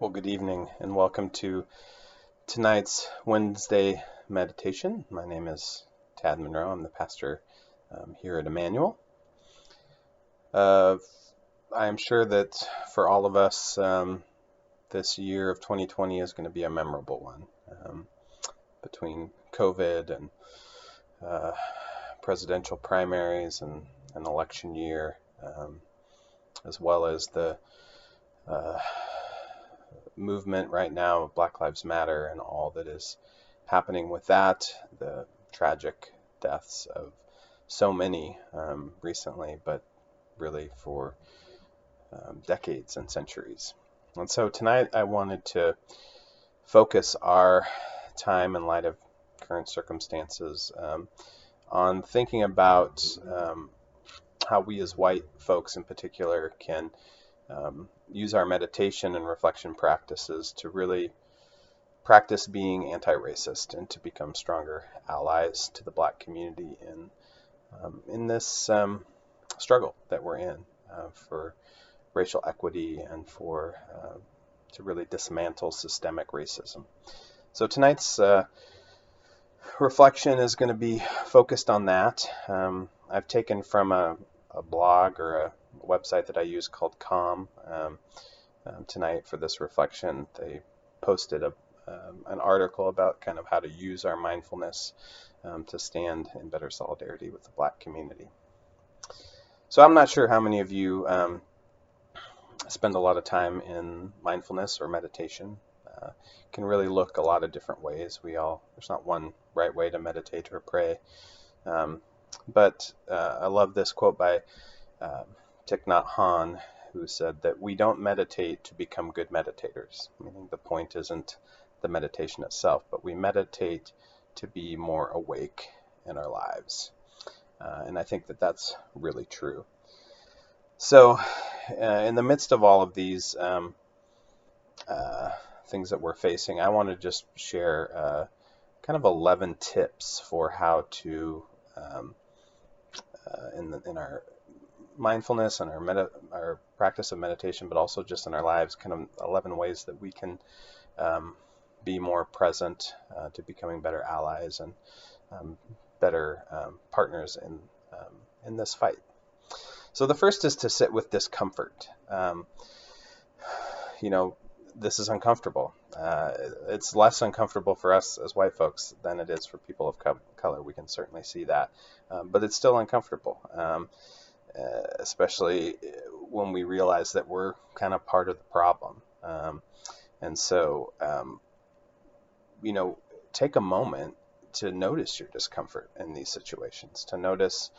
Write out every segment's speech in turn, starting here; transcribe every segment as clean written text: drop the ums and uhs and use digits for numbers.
Well, good evening and welcome to tonight's Wednesday meditation. My name is Tad Monroe. I'm the pastor here at Emmanuel. I am sure that for all of us, this year of 2020 is going to be a memorable one. Between COVID and presidential primaries and an election year, as well as the movement right now of Black Lives Matter and all that is happening with that, the tragic deaths of so many recently, but really for decades and centuries. And so tonight I wanted to focus our time in light of current circumstances on thinking about how we as white folks in particular can use our meditation and reflection practices to really practice being anti-racist and to become stronger allies to the Black community in this struggle that we're in for racial equity and for to really dismantle systemic racism. So tonight's reflection is going to be focused on that. I've taken from a blog or a website that I use called Calm. Tonight for this reflection, they posted an article about kind of how to use our mindfulness to stand in better solidarity with the Black community. So I'm not sure how many of you spend a lot of time in mindfulness or meditation. Can really look a lot of different ways. There's not one right way to meditate or pray. But I love this quote by Thich Nhat Hanh, who said that we don't meditate to become good meditators, meaning the point isn't the meditation itself, but we meditate to be more awake in our lives. And I think that that's really true. So in the midst of all of these things that we're facing, I want to just share kind of 11 tips for how to, in our mindfulness and our practice of meditation, but also just in our lives, kind of 11 ways that we can be more present to becoming better allies and better partners in this fight. So the first is to sit with discomfort. This is uncomfortable. It's less uncomfortable for us as white folks than it is for people of color. We can certainly see that, but it's still uncomfortable. Especially when we realize that we're kind of part of the problem. And so, take a moment to notice your discomfort in these situations, to notice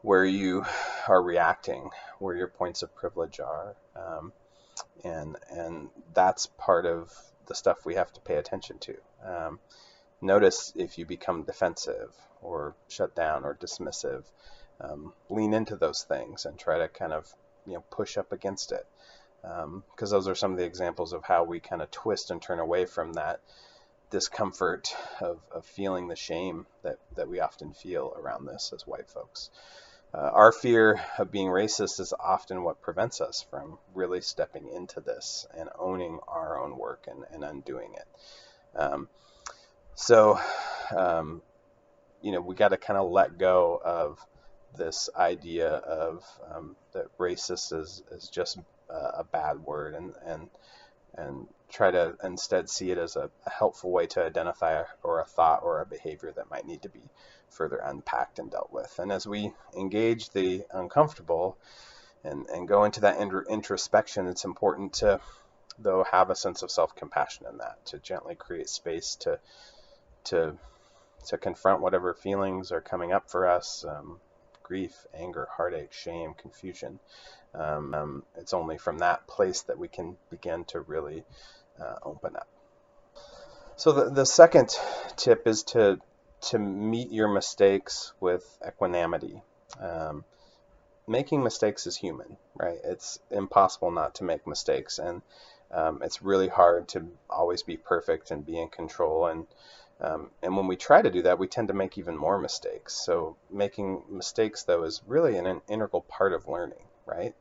where you are reacting, where your points of privilege are. And that's part of the stuff we have to pay attention to. Notice if you become defensive or shut down or dismissive. Lean into those things and try to kind of push up against it, because those are some of the examples of how we kind of twist and turn away from that discomfort of feeling the shame that we often feel around this as white folks. Our fear of being racist is often what prevents us from really stepping into this and owning our own work and undoing it. We got to kind of let go of this idea of that racist is just a bad word and try to instead see it as a helpful way to identify a thought or a behavior that might need to be further unpacked and dealt with. And as we engage the uncomfortable and go into that introspection, it's important to, though, have a sense of self-compassion in that, to gently create space to confront whatever feelings are coming up for us, grief, anger, heartache, shame, confusion. It's only from that place that we can begin to really open up. So the second tip is to meet your mistakes with equanimity. Making mistakes is human, right? It's impossible not to make mistakes, and it's really hard to always be perfect and be in control. And when we try to do that, we tend to make even more mistakes. So making mistakes, though, is really an integral part of learning, right?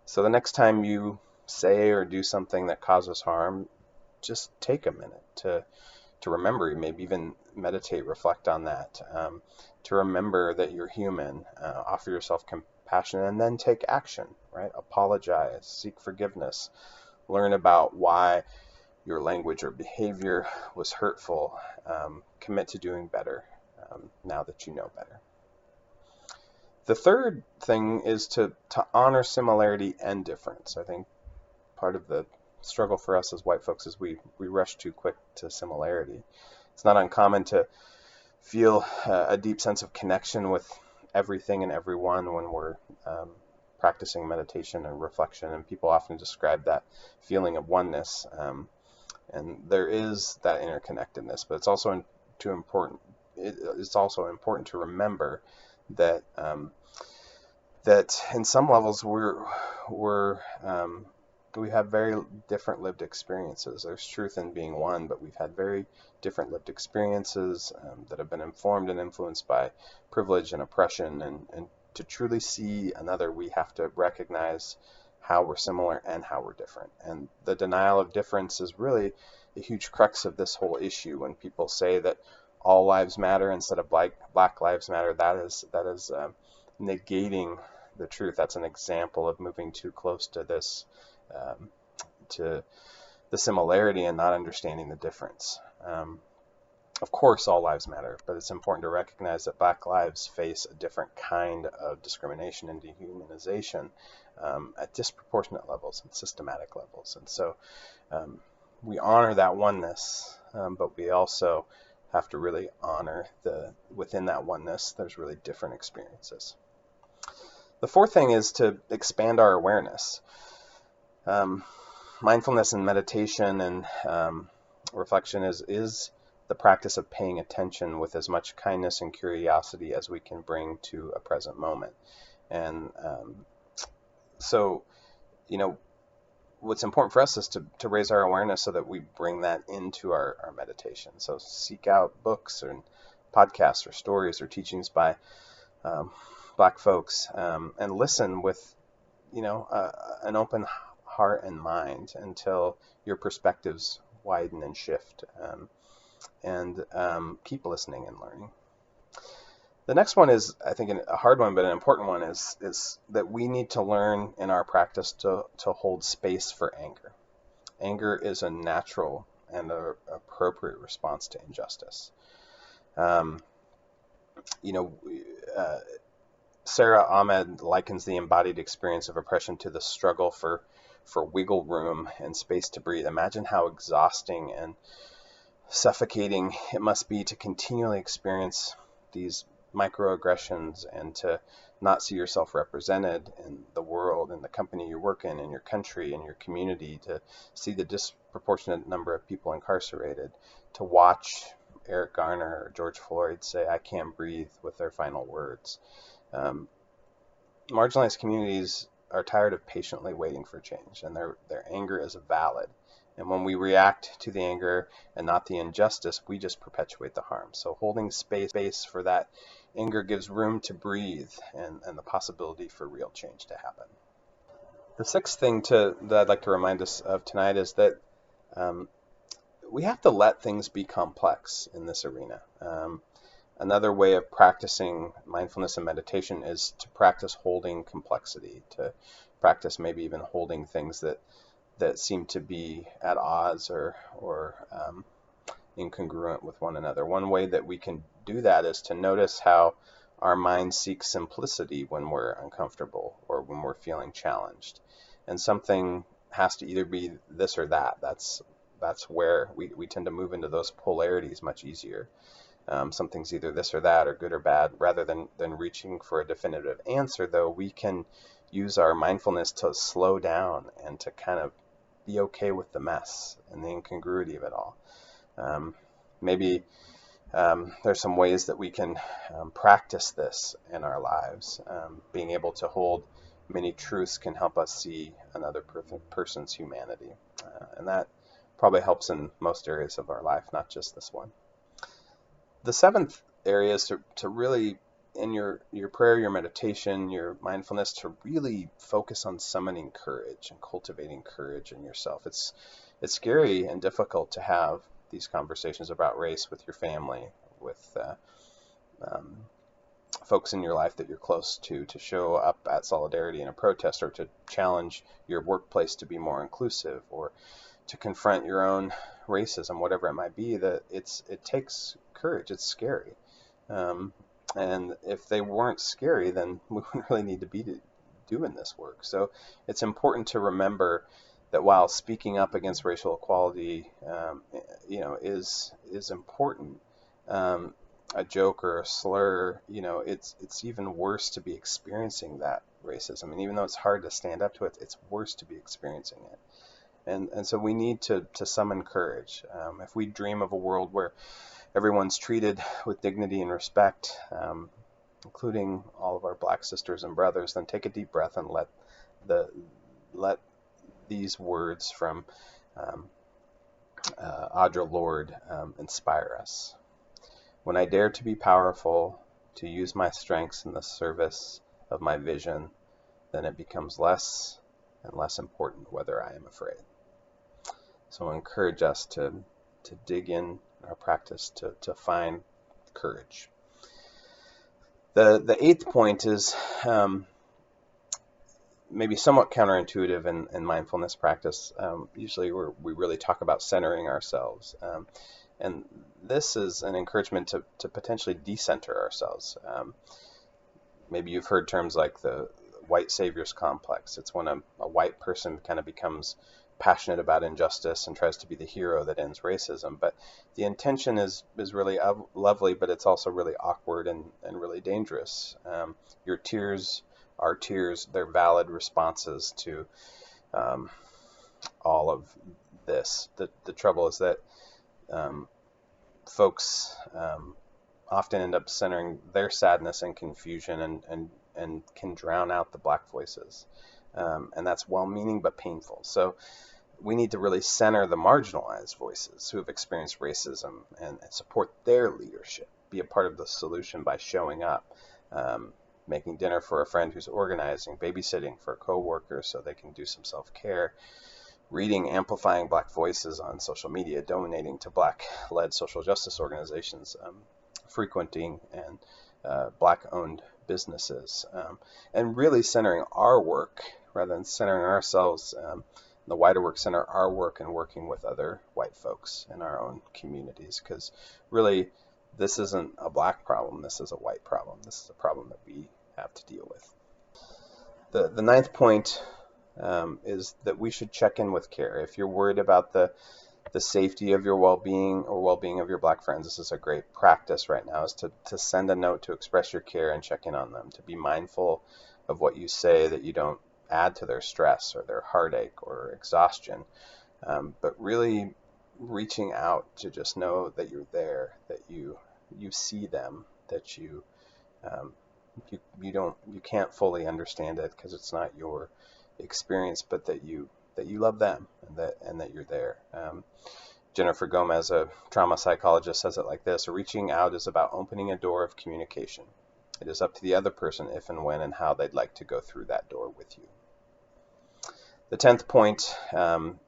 So the next time you say or do something that causes harm, just take a minute to remember, maybe even meditate, reflect on that, to remember that you're human, offer yourself compassion, and then take action, right? Apologize, seek forgiveness, learn about why your language or behavior was hurtful, commit to doing better now that you know better. The third thing is to honor similarity and difference. I think part of the struggle for us as white folks is we rush too quick to similarity. It's not uncommon to feel a deep sense of connection with everything and everyone when we're practicing meditation and reflection, and people often describe that feeling of oneness. And there is that interconnectedness, but it's also important to remember that that in some levels we have very different lived experiences. There's truth in being one, but we've had very different lived experiences that have been informed and influenced by privilege and oppression. And to truly see another, we have to recognize how we're similar and how we're different. And the denial of difference is really a huge crux of this whole issue. When people say that all lives matter instead of Black Lives Matter, that is negating the truth. That's an example of moving too close to this, to the similarity and not understanding the difference. Of course, all lives matter, but it's important to recognize that Black lives face a different kind of discrimination and dehumanization at disproportionate levels and systematic levels. And so we honor that oneness, but we also have to really honor within that oneness, there's really different experiences. The fourth thing is to expand our awareness. Mindfulness and meditation and reflection is the practice of paying attention with as much kindness and curiosity as we can bring to a present moment. And so, what's important for us is to raise our awareness so that we bring that into our meditation. So seek out books or podcasts or stories or teachings by Black folks, and listen with an open heart and mind until your perspectives widen and shift, and keep listening and learning. The next one is, I think, a hard one, but an important one is that we need to learn in our practice to hold space for anger. Anger is a natural and an appropriate response to injustice. Sarah Ahmed likens the embodied experience of oppression to the struggle for wiggle room and space to breathe. Imagine how exhausting and suffocating it must be to continually experience these microaggressions and to not see yourself represented in the world, in the company you work in your country, in your community, to see the disproportionate number of people incarcerated, to watch Eric Garner or George Floyd say, "I can't breathe," with their final words. Marginalized communities are tired of patiently waiting for change, and their anger is valid. And when we react to the anger and not the injustice, we just perpetuate the harm. So holding space for that anger gives room to breathe and the possibility for real change to happen. The sixth thing that I'd like to remind us of tonight is that we have to let things be complex in this arena. Another way of practicing mindfulness and meditation is to practice holding complexity, to practice maybe even holding things that seem to be at odds or incongruent with one another. One way that we can do that is to notice how our mind seeks simplicity when we're uncomfortable or when we're feeling challenged. And something has to either be this or that. That's where we tend to move into those polarities much easier. Something's either this or that, or good or bad. Rather than reaching for a definitive answer, though, we can use our mindfulness to slow down and to kind of be okay with the mess and the incongruity of it all. Maybe there's some ways that we can practice this in our lives. Being able to hold many truths can help us see another person's humanity. And that probably helps in most areas of our life, not just this one. The seventh area is to really in your prayer, your meditation, your mindfulness, to really focus on summoning courage and cultivating courage in yourself. It's scary and difficult to have these conversations about race with your family, with um, folks in your life that you're close to show up at solidarity in a protest, or to challenge your workplace to be more inclusive, or to confront your own racism, whatever it might be. That it takes courage. It's scary. Um, and if they weren't scary, then we wouldn't really need to be doing this work. So it's important to remember that while speaking up against racial equality, is important. Um, a joke or a slur, it's even worse to be experiencing that racism. And even though it's hard to stand up to it, it's worse to be experiencing it. And so we need to summon courage. If we dream of a world where everyone's treated with dignity and respect, including all of our black sisters and brothers, then take a deep breath and let these words from Audre Lorde inspire us. When I dare to be powerful, to use my strengths in the service of my vision, then it becomes less and less important whether I am afraid. So I encourage us to dig in our practice to find courage. The eighth point is maybe somewhat counterintuitive in mindfulness practice. Usually we really talk about centering ourselves. And this is an encouragement to potentially decenter ourselves. Maybe you've heard terms like the white saviors complex. It's when a white person kind of becomes passionate about injustice and tries to be the hero that ends racism. But the intention is really lovely, but it's also really awkward and really dangerous. Your tears are tears. They're valid responses to all of this. The trouble is that folks often end up centering their sadness and confusion and can drown out the black voices. And that's well-meaning but painful. So we need to really center the marginalized voices who have experienced racism and support their leadership. Be a part of the solution by showing up, making dinner for a friend who's organizing, babysitting for a coworker so they can do some self-care, reading, amplifying black voices on social media, donating to black-led social justice organizations, frequenting and black-owned businesses, and really centering our work rather than centering ourselves. The wider work, center our work and working with other white folks in our own communities, because really this isn't a black problem. This is a white problem. This is a problem that we have to deal with. The ninth point is that we should check in with care. If you're worried about the safety of your well-being or well-being of your black friends, this is a great practice right now, is to send a note to express your care and check in on them, to be mindful of what you say, that you don't add to their stress or their heartache or exhaustion, but really reaching out to just know that you're there, that you see them, that you can't fully understand it because it's not your experience, but that you love them and that you're there. Jennifer Gomez, a trauma psychologist, says it like this: reaching out is about opening a door of communication. It is up to the other person if and when and how they'd like to go through that door with you. The 10th point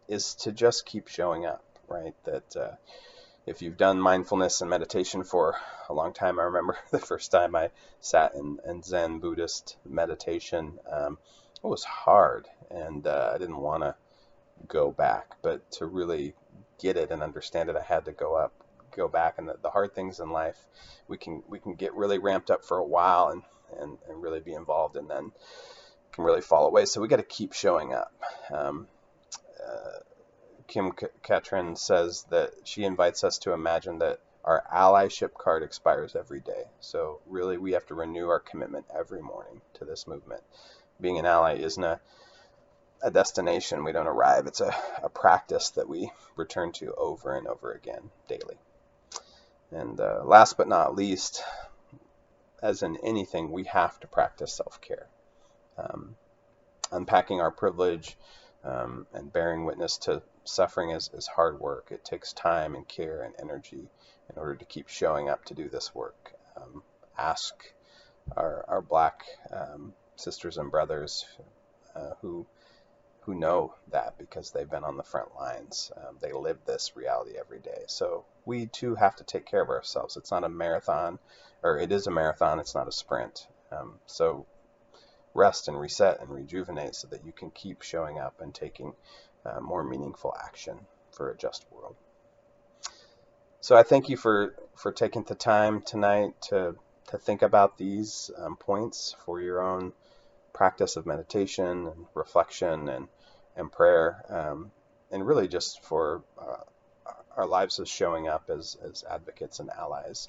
is to just keep showing up, right? That if you've done mindfulness and meditation for a long time, I remember the first time I sat in Zen Buddhist meditation, it was hard, and I didn't want to go back, but to really get it and understand it, I had to go back. And the hard things in life, we can get really ramped up for a while and really be involved, and then can really fall away. So we got to keep showing up. Kim Catron says that she invites us to imagine that our allyship card expires every day. So really we have to renew our commitment every morning to this movement. Being an ally isn't a destination. We don't arrive. It's a practice that we return to over and over again daily. And last but not least, as in anything, we have to practice self-care. Unpacking our privilege and bearing witness to suffering is hard work. It takes time and care and energy in order to keep showing up to do this work. Ask our black sisters and brothers who know that because they've been on the front lines. They live this reality every day. So we too have to take care of ourselves. It's not a marathon, or it is a marathon, it's not a sprint. So rest and reset and rejuvenate so that you can keep showing up and taking more meaningful action for a just world. So I thank you for taking the time tonight to think about these points for your own practice of meditation and reflection and prayer, and really just for our lives as showing up as advocates and allies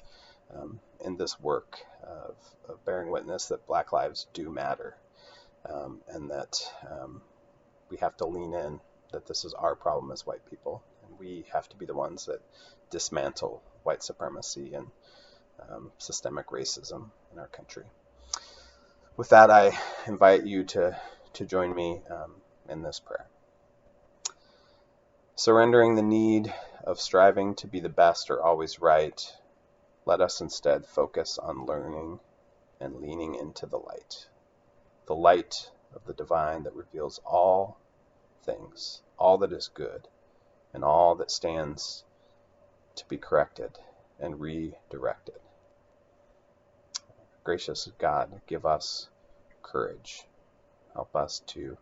in this work of bearing witness that Black lives do matter, and that we have to lean in, that this is our problem as white people, and we have to be the ones that dismantle white supremacy and systemic racism in our country. With that, I invite you to join me in this prayer. Surrendering the need of striving to be the best or always right, let us instead focus on learning and leaning into the light of the divine that reveals all things, all that is good, and all that stands to be corrected and redirected. Gracious God, give us courage. Help us to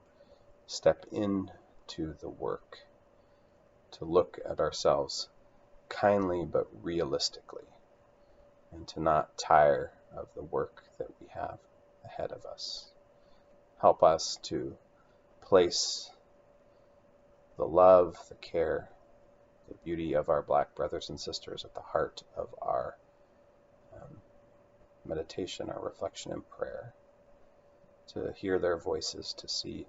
step into the work, to look at ourselves kindly but realistically, and to not tire of the work that we have ahead of us. Help us to place the love, the care, the beauty of our Black brothers and sisters at the heart of our meditation, our reflection and prayer, to hear their voices, to see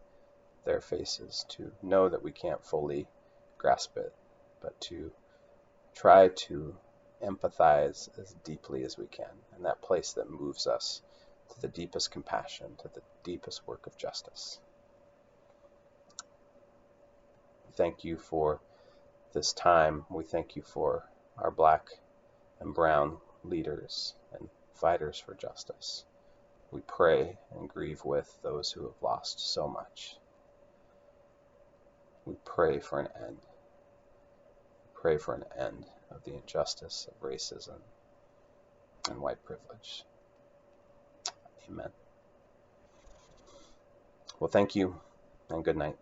their faces, to know that we can't fully grasp it, but to try to empathize as deeply as we can, in that place that moves us to the deepest compassion, to the deepest work of justice. Thank you for this time. We thank you for our Black and brown leaders and fighters for justice. We pray and grieve with those who have lost so much. We pray for an end. We pray for an end of the injustice of racism and white privilege. Amen. Well, thank you and good night.